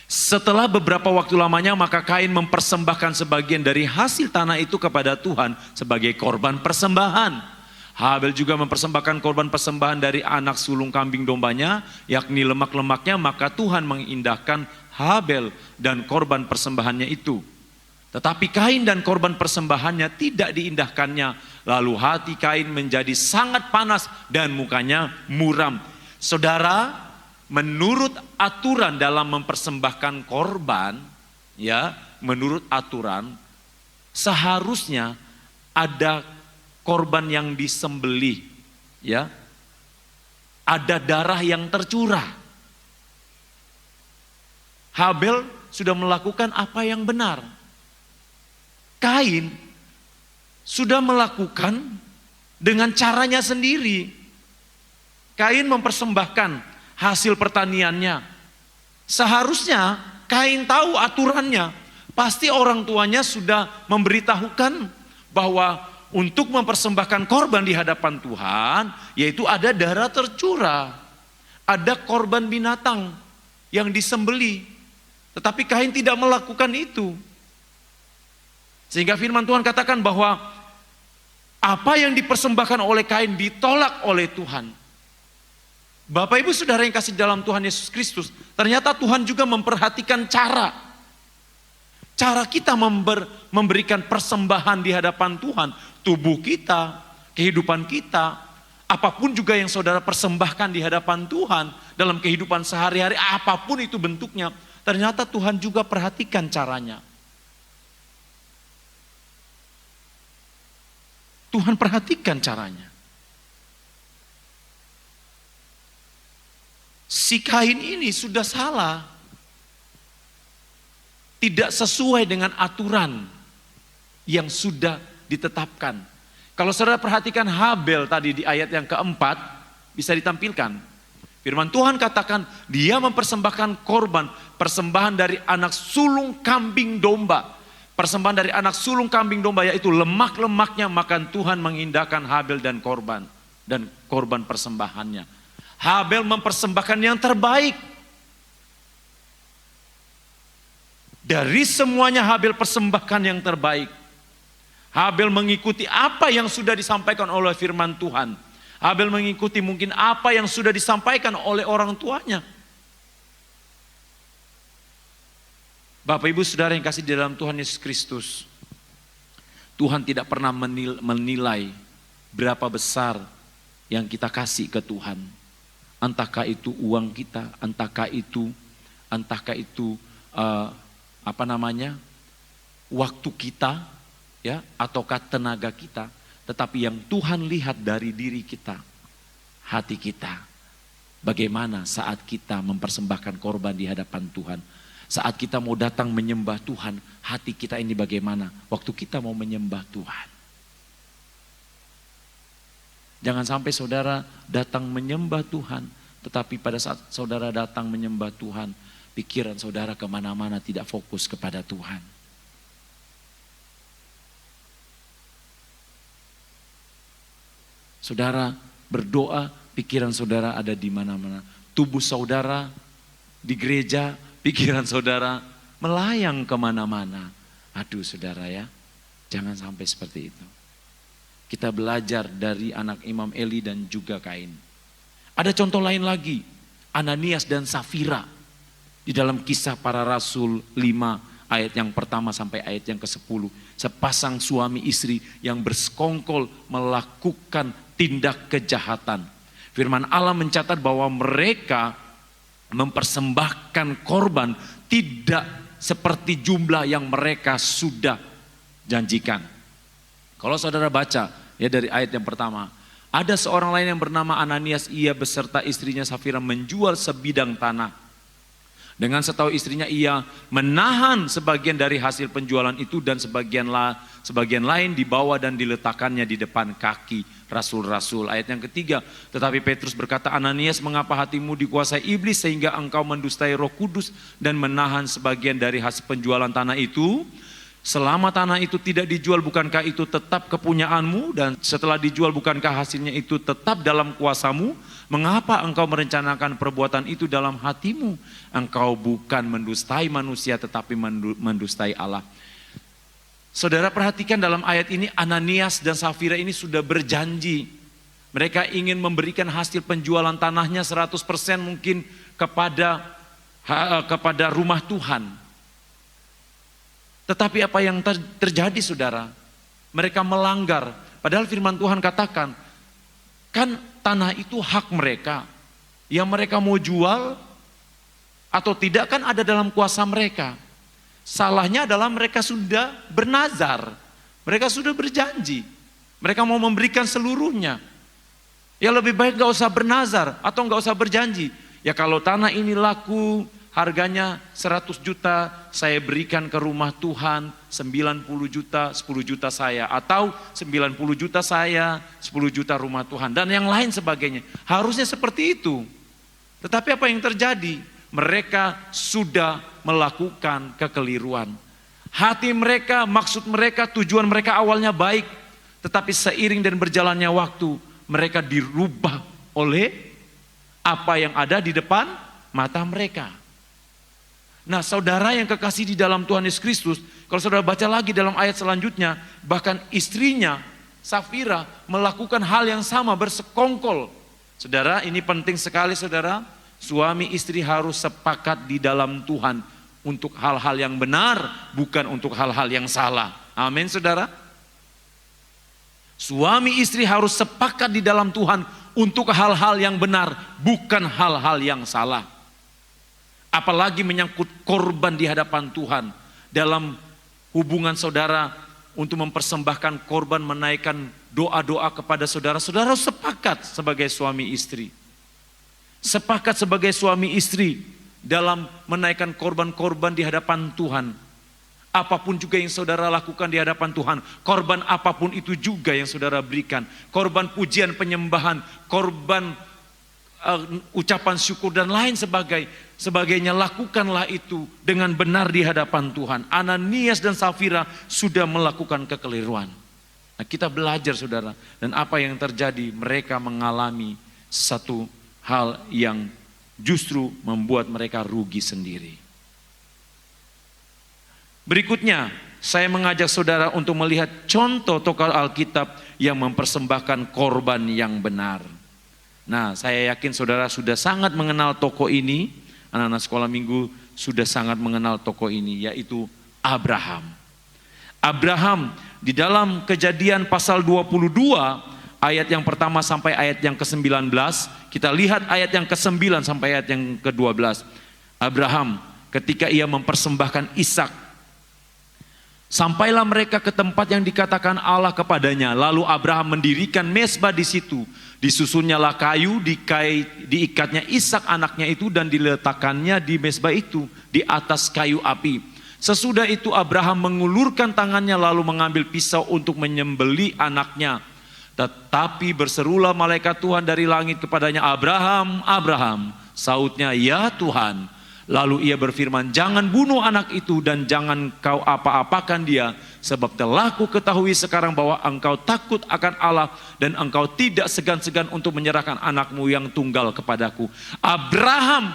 Setelah beberapa waktu lamanya maka Kain mempersembahkan sebagian dari hasil tanah itu kepada Tuhan sebagai korban persembahan. Habel juga mempersembahkan korban persembahan dari anak sulung kambing dombanya, yakni lemak-lemaknya, maka Tuhan mengindahkan Habel dan korban persembahannya itu. Tetapi Kain dan korban persembahannya tidak diindahkannya. Lalu hati Kain menjadi sangat panas dan mukanya muram. Saudara, menurut aturan dalam mempersembahkan korban, ya, menurut aturan seharusnya ada korban yang disembelih, ya. Ada darah yang tercurah. Habel sudah melakukan apa yang benar. Kain sudah melakukan dengan caranya sendiri. Kain mempersembahkan hasil pertaniannya. Seharusnya Kain tahu aturannya. Pasti orang tuanya sudah memberitahukan bahwa untuk mempersembahkan korban di hadapan Tuhan, yaitu ada darah tercurah, ada korban binatang yang disembeli. Tetapi Kain tidak melakukan itu. Sehingga firman Tuhan katakan bahwa apa yang dipersembahkan oleh Kain ditolak oleh Tuhan. Bapak Ibu Saudara yang kasih dalam Tuhan Yesus Kristus, ternyata Tuhan juga memperhatikan cara kita memberikan persembahan di hadapan Tuhan. Tubuh kita, kehidupan kita, apapun juga yang saudara persembahkan di hadapan Tuhan dalam kehidupan sehari-hari, apapun itu bentuknya, ternyata Tuhan juga perhatikan caranya. Tuhan perhatikan caranya. Si Kain ini sudah salah. Tidak sesuai dengan aturan yang sudah ditetapkan. Kalau saudara perhatikan Habel tadi di ayat yang keempat, bisa ditampilkan. Firman Tuhan katakan, dia mempersembahkan korban, persembahan dari anak sulung kambing domba. Persembahan dari anak sulung kambing domba, yaitu lemak-lemaknya, maka Tuhan mengindahkan Habel dan korban persembahannya. Habel mempersembahkan yang terbaik. Dari semuanya Habel persembahkan yang terbaik. Habel mengikuti apa yang sudah disampaikan oleh firman Tuhan. Habel mengikuti mungkin apa yang sudah disampaikan oleh orang tuanya. Bapak Ibu Saudara yang kasih di dalam Tuhan Yesus Kristus, Tuhan tidak pernah menilai berapa besar yang kita kasih ke Tuhan. Entahkah itu uang kita, entahkah itu waktu kita, ya, ataukah tenaga kita. Tetapi yang Tuhan lihat dari diri kita, hati kita. Bagaimana saat kita mempersembahkan korban di hadapan Tuhan. Saat kita mau datang menyembah Tuhan, hati kita ini bagaimana waktu kita mau menyembah Tuhan. Jangan sampai saudara datang menyembah Tuhan, tetapi pada saat saudara datang menyembah Tuhan, pikiran saudara kemana-mana, tidak fokus kepada Tuhan. Saudara berdoa, pikiran saudara ada di mana-mana. Tubuh saudara di gereja, pikiran saudara melayang kemana-mana. Aduh saudara ya, jangan sampai seperti itu. Kita belajar dari anak Imam Eli dan juga Kain. Ada contoh lain lagi, Ananias dan Safira. Di dalam Kisah Para Rasul 5 ayat yang pertama sampai ayat yang ke-10. Sepasang suami istri yang bersekongkol melakukan tindak kejahatan. Firman Allah mencatat bahwa mereka mempersembahkan korban tidak seperti jumlah yang mereka sudah janjikan. Kalau saudara baca ya dari ayat yang pertama, ada seorang lain yang bernama Ananias, ia beserta istrinya Safira menjual sebidang tanah. Dengan setahu istrinya ia menahan sebagian dari hasil penjualan itu dan sebagian lain dibawa dan diletakkannya di depan kaki rasul-rasul. Ayat yang ketiga, tetapi Petrus berkata, Ananias, mengapa hatimu dikuasai iblis sehingga engkau mendustai Roh Kudus dan menahan sebagian dari hasil penjualan tanah itu? Selama tanah itu tidak dijual, bukankah itu tetap kepunyaanmu? Dan setelah dijual, bukankah hasilnya itu tetap dalam kuasamu? Mengapa engkau merencanakan perbuatan itu dalam hatimu? Engkau bukan mendustai manusia tetapi mendustai Allah. Saudara perhatikan dalam ayat ini, Ananias dan Safira ini sudah berjanji. Mereka ingin memberikan hasil penjualan tanahnya 100% mungkin kepada rumah Tuhan. Tetapi apa yang terjadi saudara? Mereka melanggar. Padahal firman Tuhan katakan, kan tanah itu hak mereka. Yang mereka mau jual atau tidak kan ada dalam kuasa mereka. Salahnya adalah mereka sudah bernazar. Mereka sudah berjanji. Mereka mau memberikan seluruhnya. Ya lebih baik gak usah bernazar atau gak usah berjanji. Ya kalau tanah ini laku, harganya 100 juta, saya berikan ke rumah Tuhan 90 juta, 10 juta saya. Atau 90 juta saya, 10 juta rumah Tuhan. Dan yang lain sebagainya. Harusnya seperti itu. Tetapi apa yang terjadi? Mereka sudah melakukan kekeliruan. Hati mereka, maksud mereka, tujuan mereka awalnya baik. Tetapi seiring dan berjalannya waktu, mereka dirubah oleh apa yang ada di depan mata mereka. Nah saudara yang kekasih di dalam Tuhan Yesus Kristus, kalau saudara baca lagi dalam ayat selanjutnya, bahkan istrinya Safira melakukan hal yang sama, bersekongkol. Saudara, ini penting sekali saudara, suami istri harus sepakat di dalam Tuhan untuk hal-hal yang benar, bukan untuk hal-hal yang salah. Amin saudara. Suami istri harus sepakat di dalam Tuhan untuk hal-hal yang benar, bukan hal-hal yang salah. Apalagi menyangkut korban di hadapan Tuhan. Dalam hubungan saudara untuk mempersembahkan korban, menaikkan doa-doa kepada saudara, saudara harus sepakat sebagai suami istri. Sepakat sebagai suami istri dalam menaikkan korban-korban di hadapan Tuhan. Apapun juga yang saudara lakukan di hadapan Tuhan, korban apapun itu juga yang saudara berikan. Korban pujian penyembahan, korban ucapan syukur dan lain sebagainya, lakukanlah itu dengan benar di hadapan Tuhan. Ananias dan Safira sudah melakukan kekeliruan. Nah, kita belajar saudara, dan apa yang terjadi, mereka mengalami satu hal yang justru membuat mereka rugi sendiri. Berikutnya, saya mengajak saudara untuk melihat contoh tokoh Alkitab yang mempersembahkan korban yang benar. Nah, saya yakin saudara sudah sangat mengenal tokoh ini. Anak-anak sekolah minggu sudah sangat mengenal tokoh ini, yaitu Abraham. Abraham di dalam Kejadian pasal 22 ayat yang pertama sampai ayat yang ke-19, kita lihat ayat yang ke-9 sampai ayat yang ke-12. Abraham ketika ia mempersembahkan Ishak, sampailah mereka ke tempat yang dikatakan Allah kepadanya. Lalu Abraham mendirikan mezbah di situ. Disusunnyalah kayu, diikatnya Ishak anaknya itu dan diletakkannya di mezbah itu di atas kayu api. Sesudah itu Abraham mengulurkan tangannya lalu mengambil pisau untuk menyembelih anaknya. Tetapi berserulah malaikat Tuhan dari langit kepadanya, Abraham, Abraham. Sautnya, ya Tuhan. Lalu ia berfirman, jangan bunuh anak itu dan jangan kau apa-apakan dia. Sebab telah ku ketahui sekarang bahwa engkau takut akan Allah dan engkau tidak segan-segan untuk menyerahkan anakmu yang tunggal kepadaku. Abraham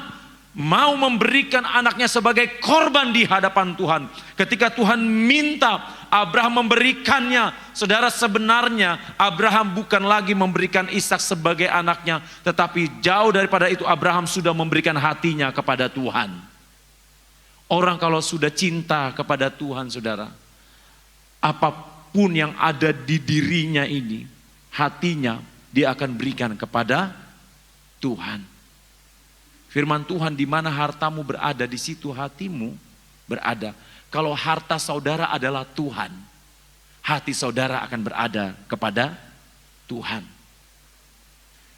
mau memberikan anaknya sebagai korban di hadapan Tuhan. Ketika Tuhan minta Abraham memberikannya, saudara, sebenarnya Abraham bukan lagi memberikan Ishak sebagai anaknya, tetapi jauh daripada itu Abraham sudah memberikan hatinya kepada Tuhan. Orang kalau sudah cinta kepada Tuhan saudara, apapun yang ada di dirinya ini, hatinya dia akan berikan kepada Tuhan. Firman Tuhan, di mana hartamu berada, di situ hatimu berada. Kalau harta saudara adalah Tuhan, hati saudara akan berada kepada Tuhan.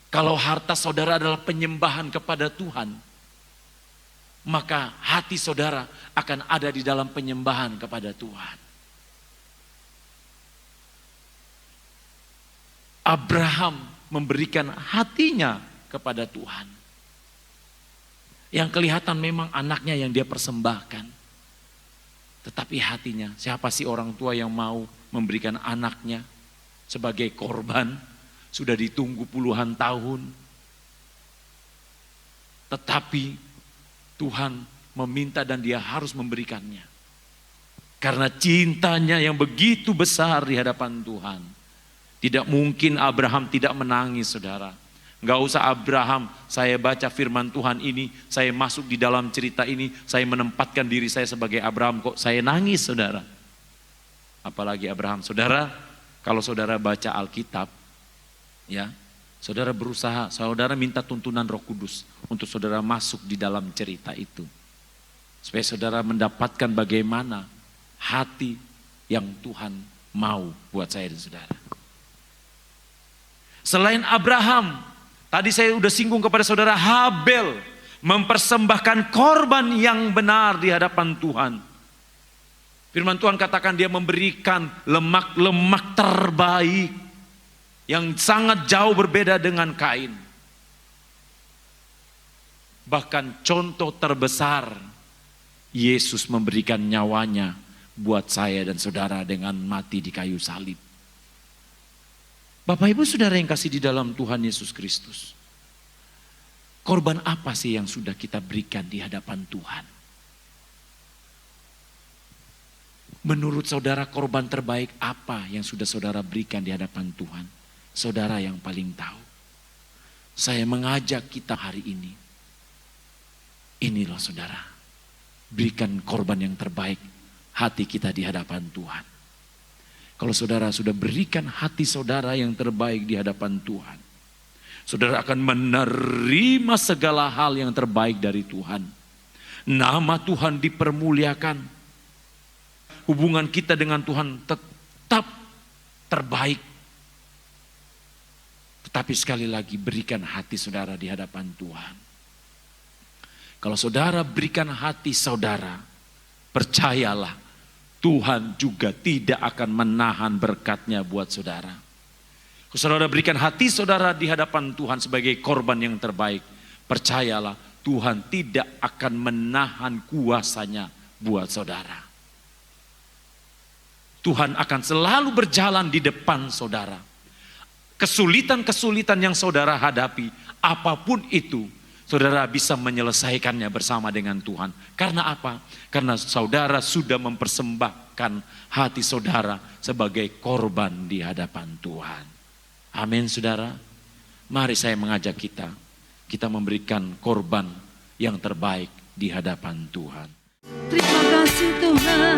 Kalau harta saudara adalah penyembahan kepada Tuhan, maka hati saudara akan ada di dalam penyembahan kepada Tuhan. Abraham memberikan hatinya kepada Tuhan. Yang kelihatan memang anaknya yang dia persembahkan. Tetapi hatinya, siapa sih orang tua yang mau memberikan anaknya sebagai korban? Sudah ditunggu puluhan tahun. Tetapi Tuhan meminta dan dia harus memberikannya. Karena cintanya yang begitu besar di hadapan Tuhan. Tidak mungkin Abraham tidak menangis, saudara. Enggak usah Abraham, saya baca firman Tuhan ini, saya masuk di dalam cerita ini, saya menempatkan diri saya sebagai Abraham, kok saya nangis, saudara. Apalagi Abraham, saudara, kalau saudara baca Alkitab, ya, saudara berusaha, saudara minta tuntunan Roh Kudus untuk saudara masuk di dalam cerita itu. Supaya saudara mendapatkan bagaimana hati yang Tuhan mau buat saya dan saudara. Selain Abraham, tadi saya sudah singgung kepada saudara, Habel mempersembahkan korban yang benar di hadapan Tuhan. Firman Tuhan katakan dia memberikan lemak-lemak terbaik yang sangat jauh berbeda dengan Kain. Bahkan contoh terbesar, Yesus memberikan nyawanya buat saya dan saudara dengan mati di kayu salib. Bapak Ibu saudara yang kasih di dalam Tuhan Yesus Kristus. Korban apa sih yang sudah kita berikan di hadapan Tuhan? Menurut saudara korban terbaik apa yang sudah saudara berikan di hadapan Tuhan? Saudara yang paling tahu. Saya mengajak kita hari ini. Inilah saudara. Berikan korban yang terbaik hati kita di hadapan Tuhan. Kalau saudara sudah berikan hati saudara yang terbaik di hadapan Tuhan, saudara akan menerima segala hal yang terbaik dari Tuhan. Nama Tuhan dipermuliakan. Hubungan kita dengan Tuhan tetap terbaik. Tetapi sekali lagi berikan hati saudara di hadapan Tuhan. Kalau saudara berikan hati saudara, percayalah Tuhan juga tidak akan menahan berkatnya buat saudara. Kalau saudara berikan hati saudara di hadapan Tuhan sebagai korban yang terbaik, percayalah Tuhan tidak akan menahan kuasanya buat saudara. Tuhan akan selalu berjalan di depan saudara. Kesulitan-kesulitan yang saudara hadapi, apapun itu, saudara bisa menyelesaikannya bersama dengan Tuhan. Karena apa? Karena saudara sudah mempersembahkan hati saudara sebagai korban di hadapan Tuhan. Amin saudara. Mari saya mengajak kita memberikan korban yang terbaik di hadapan Tuhan. Terima kasih Tuhan.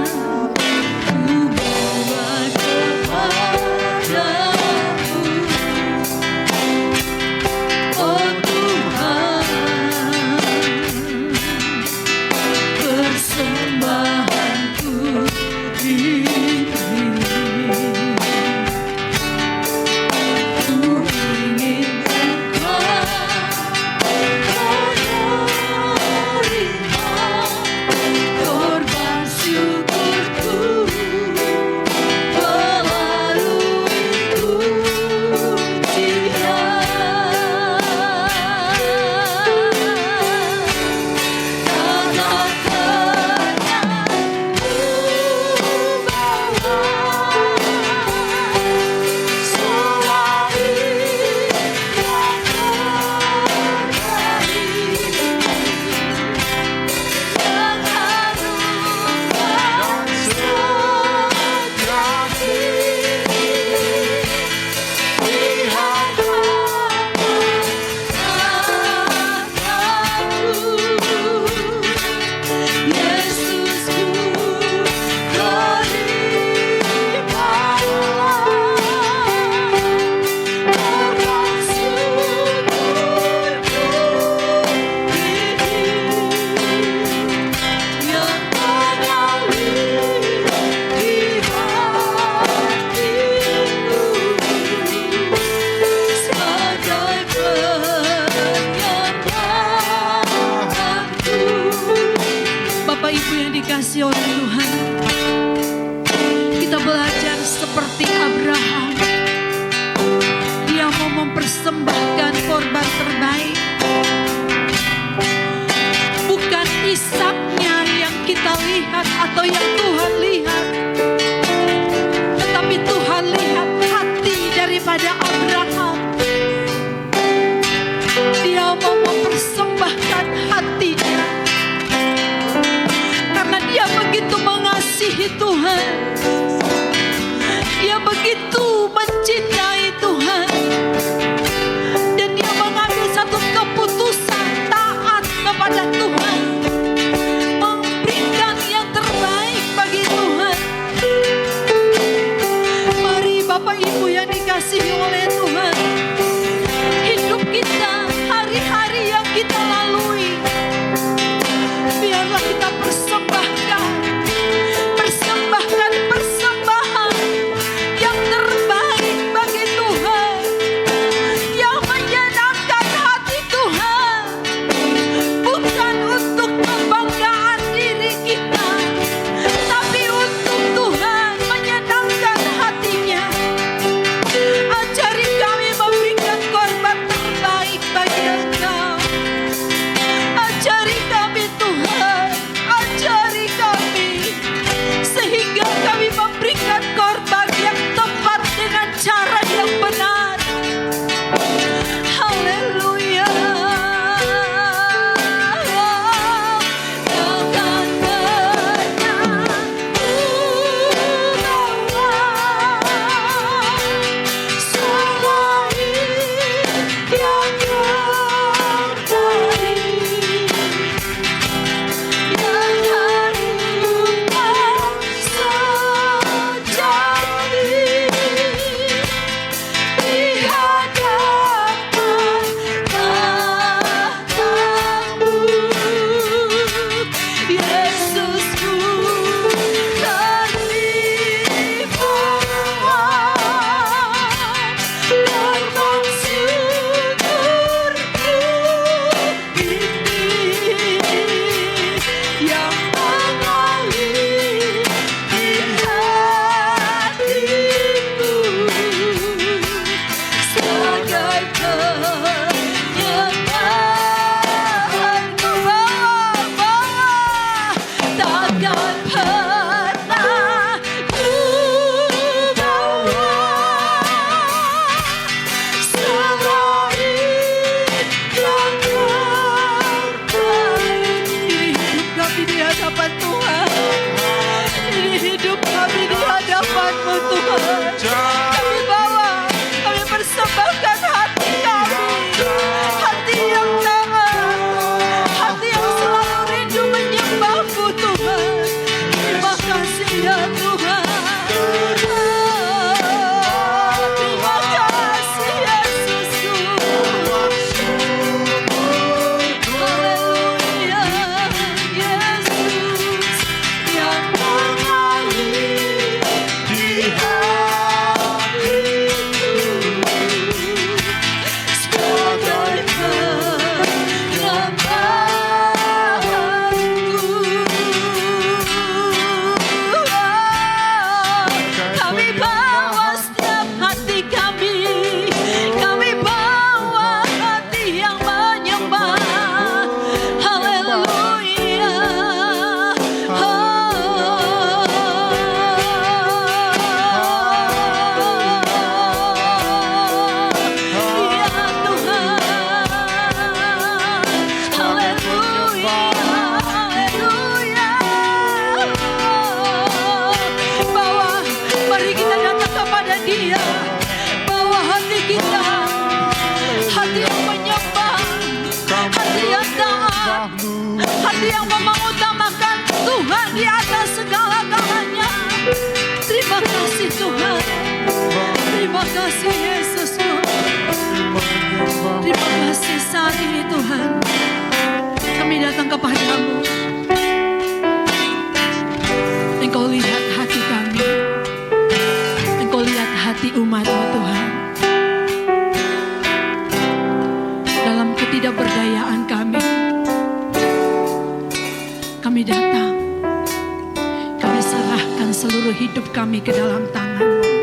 Ku bawa kepadamu. Korban syukurku seperti Abraham. Dia mau mempersembahkan korban terbaik. Bukan Ishaknya yang kita lihat atau yang Tuhan lihat, tetapi Tuhan lihat hati daripada Abraham. Dia mau mempersembahkan hatinya karena dia begitu mengasihi Tuhan. Dia begitu mencintai Tuhan, dan dia mengambil satu keputusan taat kepada Tuhan, memberikan yang terbaik bagi Tuhan. Mari Bapak Ibu yang dikasihi oleh Tuhan, hidup kita, hari-hari yang kita lalui, biarlah kita persembahkan persembahan yang terbaik bagi Tuhan, yang menyenangkan hati Tuhan, bukan untuk kebanggaan diri kita, tapi untuk Tuhan, menyenangkan hatinya. Ajari kami memberikan korban terbaik bagi Engkau. Ajari kami Tuhan, ajari kami, sehingga kami memberikan korban yang tepat dengan cara yang benar. Haleluya. Takkan pernah selain yang terbaik, yang harukan sejati di hadapan tahta-Mu. Yesusku, terima dan bersyukurku ini yang mengalir di hatiku, sebagai penyenangkanku. Takkan pernah ku bawa selain yang terbaik. Ini hidup kami di hadapan Tuhan. Ini hidup kami di hadapan-Mu Tuhan. Kami bawa, kami persembahkan hati kami, hati yang taat, hati yang selalu rindu menyembah-Mu Tuhan. Terima kasih ya Tuhan. Terima kasih Yesusku. Haleluya, Yesus yang mengalir di hatiku, sebagai penyembahanku. Kami bawa setiap hati kami, kami bawa hati yang menyembah. Haleluya. Ya Tuhan, haleluya, haleluya. Bawa, mari kita datang kepada Dia. Bawa hati kita, hati yang menyembah, hati yang taat, hati yang mengutamakan Tuhan di atas segala-galanya. Terima kasih Tuhan, terima kasih Yesusku, terima kasih saat ini Tuhan. Kami datang kepadamu, Engkau lihat hati kami, Engkau lihat hati umat-Mu Tuhan. Dalam ketidakberdayaan kami datang, kami serahkan seluruh hidup kami ke dalam tangan-Mu.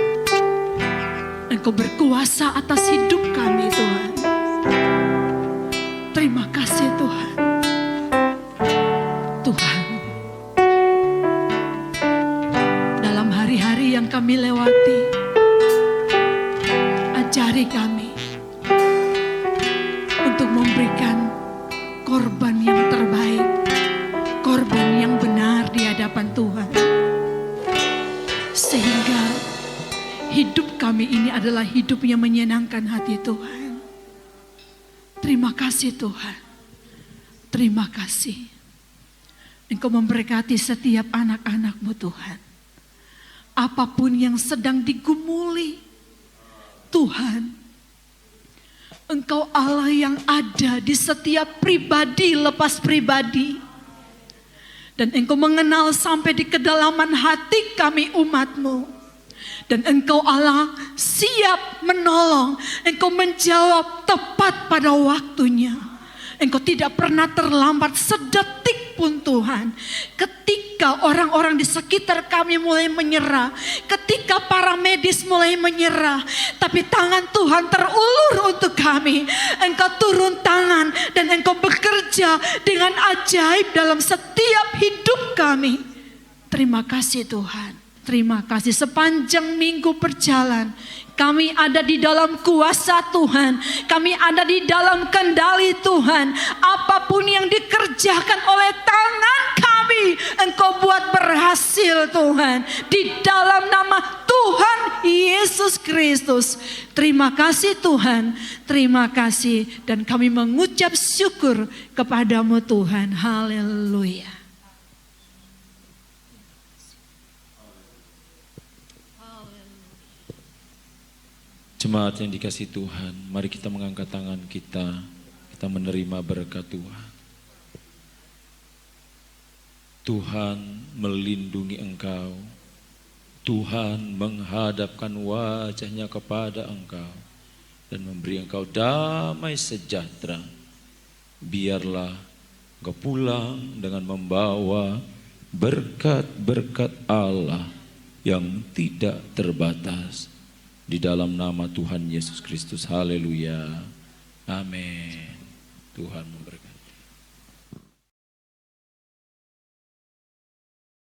Engkau berkuasa atas hidup kami Tuhan. Terima kasih Tuhan. Tuhan, dalam hari-hari yang kami lewati, ajari kami untuk memberikan korban yang terbaik, korban yang benar di hadapan Tuhan. Sehingga hidup kami ini adalah hidup yang menyenangkan hati Tuhan. Terima kasih Tuhan. Terima kasih. Engkau memberkati setiap anak-anak-Mu Tuhan. Apapun yang sedang digumuli, Tuhan, Engkau Allah yang ada di setiap pribadi lepas pribadi. Dan Engkau mengenal sampai di kedalaman hati kami umat-Mu. Dan Engkau Allah siap menolong. Engkau menjawab tepat pada waktunya. Engkau tidak pernah terlambat sedetik pun Tuhan. Ketika orang-orang di sekitar kami mulai menyerah, ketika para medis mulai menyerah, tapi tangan Tuhan terulur untuk kami. Engkau turun tangan dan Engkau bekerja dengan ajaib dalam setiap hidup kami. Terima kasih Tuhan. Terima kasih. Sepanjang minggu berjalan, kami ada di dalam kuasa Tuhan. Kami ada di dalam kendali Tuhan. Apapun yang dikerjakan oleh tangan kami, Engkau buat berhasil Tuhan. Di dalam nama Tuhan Yesus Kristus. Terima kasih Tuhan. Terima kasih. Dan kami mengucap syukur kepadamu Tuhan. Haleluya. Jemaat yang dikasihi Tuhan, mari kita mengangkat tangan kita menerima berkat Tuhan. Tuhan melindungi engkau, Tuhan menghadapkan wajahnya kepada engkau dan memberi engkau damai sejahtera. Biarlah engkau pulang dengan membawa berkat-berkat Allah yang tidak terbatas. Di dalam nama Tuhan Yesus Kristus. Haleluya. Amin. Tuhan